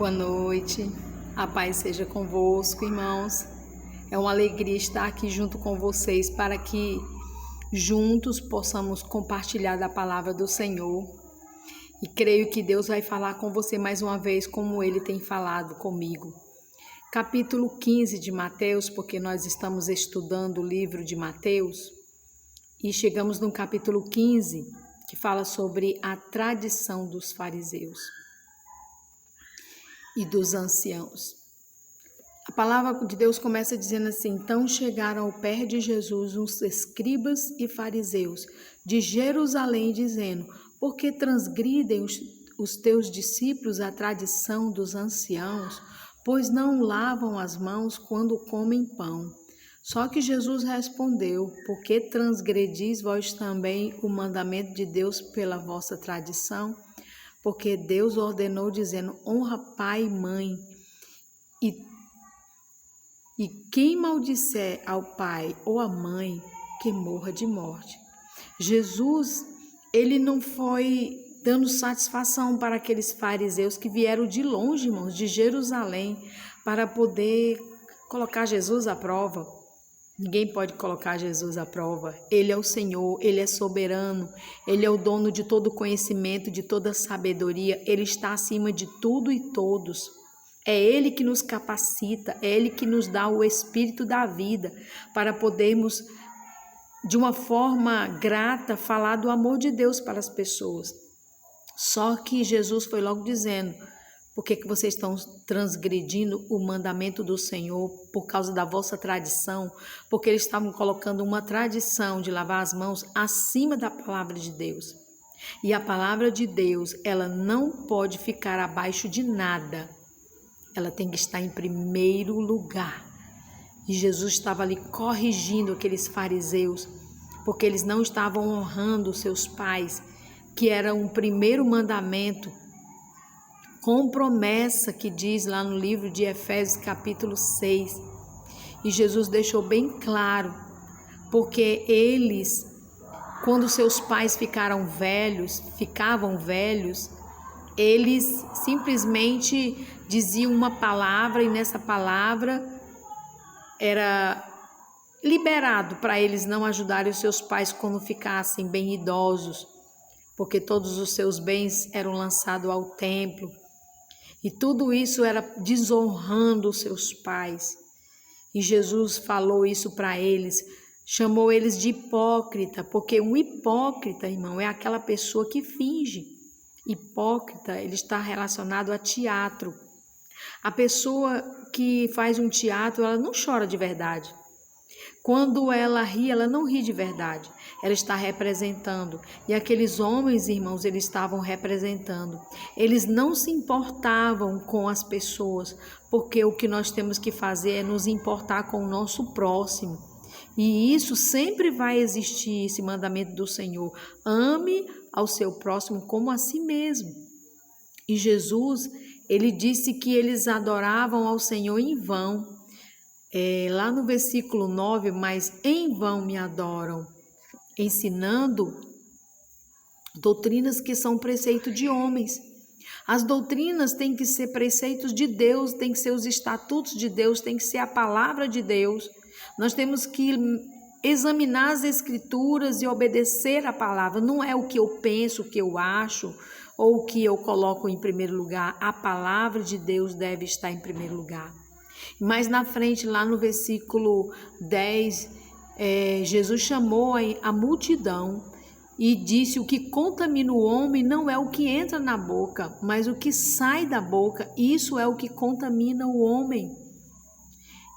Boa noite, a paz seja convosco, irmãos. É uma alegria estar aqui junto com vocês para que juntos possamos compartilhar da palavra do Senhor. E creio que Deus vai falar com você mais uma vez, como Ele tem falado comigo. Capítulo 15 de Mateus, porque nós estamos estudando o livro de Mateus, e chegamos no capítulo 15, que fala sobre a tradição dos fariseus e dos anciãos. A palavra de Deus começa dizendo assim: então chegaram ao pé de Jesus uns escribas e fariseus de Jerusalém, dizendo: por que transgridem os teus discípulos a tradição dos anciãos, pois não lavam as mãos quando comem pão? Só que Jesus respondeu: por que transgredis vós também o mandamento de Deus pela vossa tradição? Porque Deus ordenou dizendo: honra pai e mãe, e quem maldisser ao pai ou à mãe, que morra de morte. Jesus, ele não foi dando satisfação para aqueles fariseus que vieram de longe, irmãos, de Jerusalém, para poder colocar Jesus à prova. Ninguém pode colocar Jesus à prova. Ele é o Senhor, Ele é soberano, Ele é o dono de todo conhecimento, de toda sabedoria. Ele está acima de tudo e todos. É Ele que nos capacita, é Ele que nos dá o espírito da vida para podermos, de uma forma grata, falar do amor de Deus para as pessoas. Só que Jesus foi logo dizendo: por que vocês estão transgredindo o mandamento do Senhor por causa da vossa tradição? Porque eles estavam colocando uma tradição de lavar as mãos acima da palavra de Deus. E a palavra de Deus, ela não pode ficar abaixo de nada. Ela tem que estar em primeiro lugar. E Jesus estava ali corrigindo aqueles fariseus, porque eles não estavam honrando seus pais, que era um primeiro mandamento, com promessa, que diz lá no livro de Efésios capítulo 6. E Jesus deixou bem claro, porque eles, quando seus pais ficavam velhos, eles simplesmente diziam uma palavra, e nessa palavra era liberado para eles não ajudarem os seus pais quando ficassem bem idosos, porque todos os seus bens eram lançados ao templo. E tudo isso era desonrando os seus pais. E Jesus falou isso para eles, chamou eles de hipócrita, porque um hipócrita, irmão, é aquela pessoa que finge. Hipócrita, ele está relacionado a teatro. A pessoa que faz um teatro, ela não chora de verdade. Quando ela ri, ela não ri de verdade. Ela está representando. E aqueles homens, irmãos, eles estavam representando. Eles não se importavam com as pessoas, porque o que nós temos que fazer é nos importar com o nosso próximo. E isso sempre vai existir, esse mandamento do Senhor. Ame ao seu próximo como a si mesmo. E Jesus, ele disse que eles adoravam ao Senhor em vão. Lá no versículo 9, mas em vão me adoram, ensinando doutrinas que são preceito de homens. As doutrinas têm que ser preceitos de Deus, têm que ser os estatutos de Deus, tem que ser a palavra de Deus. Nós temos que examinar as escrituras e obedecer a palavra. Não é o que eu penso, o que eu acho, ou o que eu coloco em primeiro lugar. A palavra de Deus deve estar em primeiro lugar. Mais na frente, lá no versículo 10, Jesus chamou a multidão e disse: o que contamina o homem não é o que entra na boca, mas o que sai da boca, isso é o que contamina o homem.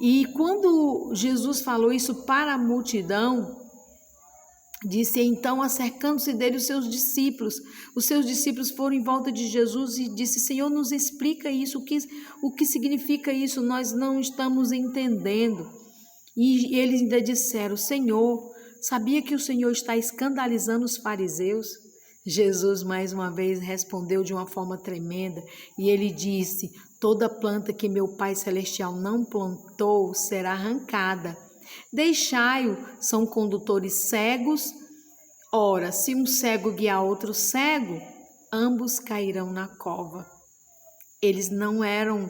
E quando Jesus falou isso para a multidão, disse: então, acercando-se dele os seus discípulos foram em volta de Jesus e disse: Senhor, nos explica isso, o que significa isso, nós não estamos entendendo. E eles ainda disseram: Senhor, sabia que o Senhor está escandalizando os fariseus? Jesus mais uma vez respondeu de uma forma tremenda e ele disse: toda planta que meu Pai Celestial não plantou será arrancada. Deixai-o, são condutores cegos. Ora, se um cego guiar outro cego, ambos cairão na cova. Eles não eram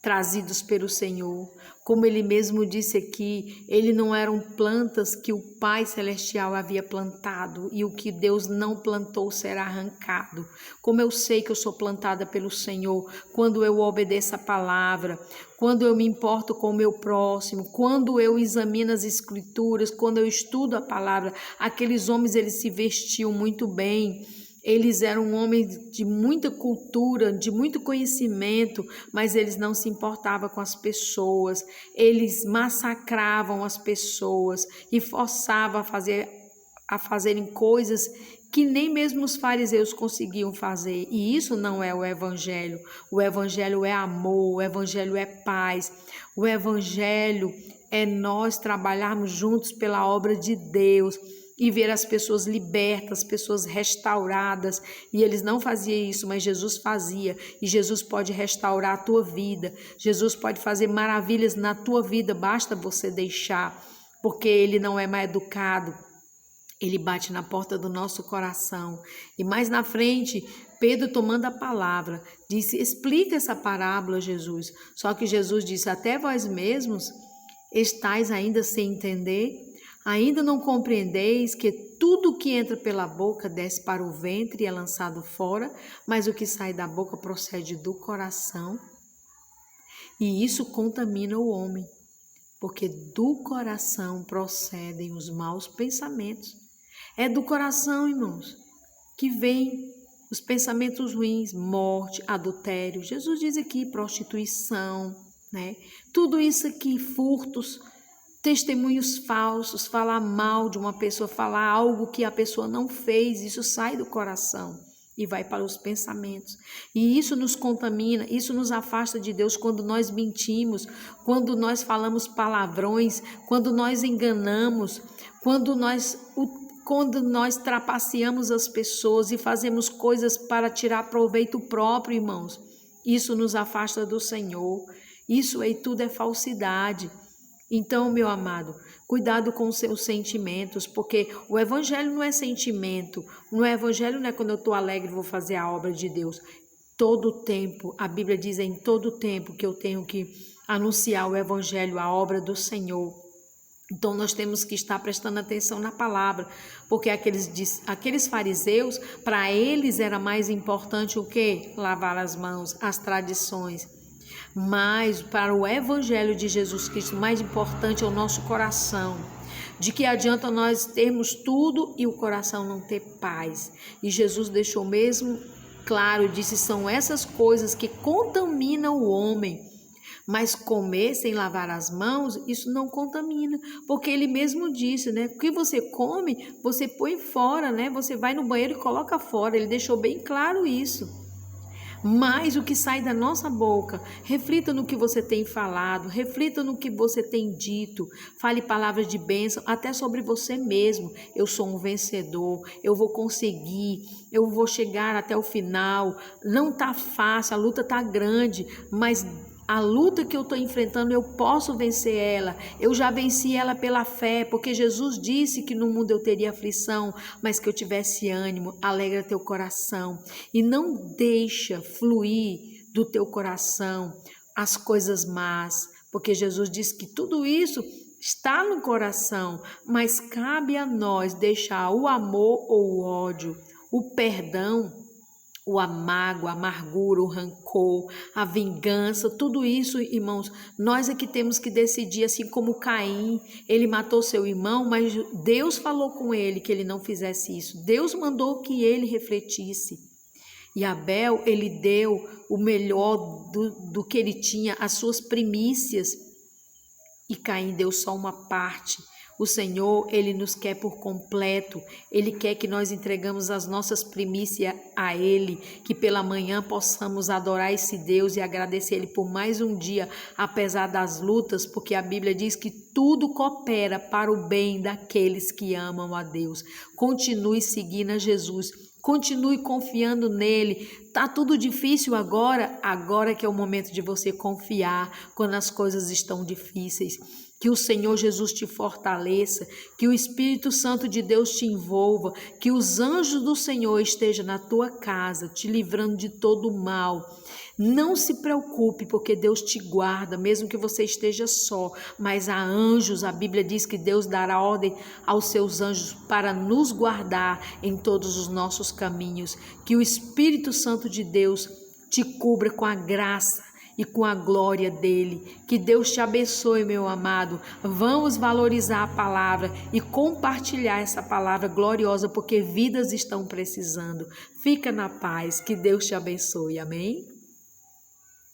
trazidos pelo Senhor. Como ele mesmo disse aqui, eles não eram plantas que o Pai Celestial havia plantado, e o que Deus não plantou será arrancado. Como eu sei que eu sou plantada pelo Senhor, quando eu obedeço a palavra, quando eu me importo com o meu próximo, quando eu examino as Escrituras, quando eu estudo a palavra. Aqueles homens, eles se vestiam muito bem. Eles eram homens de muita cultura, de muito conhecimento, mas eles não se importavam com as pessoas. Eles massacravam as pessoas e forçavam a fazerem coisas que nem mesmo os fariseus conseguiam fazer. E isso não é o Evangelho. O Evangelho é amor, o Evangelho é paz. O Evangelho é nós trabalharmos juntos pela obra de Deus e ver as pessoas libertas, as pessoas restauradas. E eles não faziam isso, mas Jesus fazia. E Jesus pode restaurar a tua vida. Jesus pode fazer maravilhas na tua vida, basta você deixar, porque Ele não é mal educado. Ele bate na porta do nosso coração. E mais na frente, Pedro, tomando a palavra, disse: explica essa parábola, Jesus. Só que Jesus disse: até vós mesmos estáis ainda sem entender? Ainda não compreendeis que tudo que entra pela boca desce para o ventre e é lançado fora, mas o que sai da boca procede do coração? E isso contamina o homem, porque do coração procedem os maus pensamentos. É do coração, irmãos, que vem os pensamentos ruins, morte, adultério. Jesus diz aqui prostituição, né? Tudo isso aqui, furtos, testemunhos falsos, falar mal de uma pessoa, falar algo que a pessoa não fez, isso sai do coração e vai para os pensamentos. E isso nos contamina, isso nos afasta de Deus quando nós mentimos, quando nós falamos palavrões, quando nós enganamos, quando nós trapaceamos as pessoas e fazemos coisas para tirar proveito próprio, irmãos. Isso nos afasta do Senhor. Isso aí tudo é falsidade. Então, meu amado, cuidado com os seus sentimentos, porque o Evangelho não é sentimento. O Evangelho não é quando eu estou alegre vou fazer a obra de Deus. Todo o tempo, a Bíblia diz em todo o tempo que eu tenho que anunciar o Evangelho, a obra do Senhor. Então, nós temos que estar prestando atenção na palavra, porque aqueles fariseus, para eles era mais importante o quê? Lavar as mãos, as tradições. Mas para o Evangelho de Jesus Cristo, mais importante é o nosso coração. De que adianta nós termos tudo e o coração não ter paz? E Jesus deixou mesmo claro, disse, são essas coisas que contaminam o homem. Mas comer sem lavar as mãos, isso não contamina, porque ele mesmo disse, né? O que você come, você põe fora, né? Você vai no banheiro e coloca fora. Ele deixou bem claro isso. Mas o que sai da nossa boca, reflita no que você tem falado, reflita no que você tem dito, fale palavras de bênção, até sobre você mesmo. Eu sou um vencedor, eu vou conseguir, eu vou chegar até o final. Não tá fácil, a luta tá grande, mas a luta que eu estou enfrentando, eu posso vencer ela. Eu já venci ela pela fé, porque Jesus disse que no mundo eu teria aflição, mas que eu tivesse ânimo. Alegra teu coração e não deixa fluir do teu coração as coisas más, porque Jesus disse que tudo isso está no coração, mas cabe a nós deixar o amor ou o ódio, o perdão, a mágoa, a amargura, o rancor, a vingança, tudo isso, irmãos, nós é que temos que decidir, assim como Caim, ele matou seu irmão, mas Deus falou com ele que ele não fizesse isso. Deus mandou que ele refletisse. E Abel, ele deu o melhor do que ele tinha, as suas primícias, e Caim deu só uma parte. O Senhor, Ele nos quer por completo, Ele quer que nós entregamos as nossas primícias a Ele, que pela manhã possamos adorar esse Deus e agradecer Ele por mais um dia, apesar das lutas, porque a Bíblia diz que tudo coopera para o bem daqueles que amam a Deus. Continue seguindo a Jesus, continue confiando nele. Tá tudo difícil agora que é o momento de você confiar quando as coisas estão difíceis. Que o Senhor Jesus te fortaleça, que o Espírito Santo de Deus te envolva, que os anjos do Senhor estejam na tua casa, te livrando de todo o mal. Não se preocupe, porque Deus te guarda, mesmo que você esteja só, mas há anjos, a Bíblia diz que Deus dará ordem aos seus anjos para nos guardar em todos os nossos caminhos. Que o Espírito Santo de Deus te cubra com a graça e com a glória dele. Que Deus te abençoe, meu amado. Vamos valorizar a palavra e compartilhar essa palavra gloriosa, porque vidas estão precisando. Fica na paz, que Deus te abençoe, amém?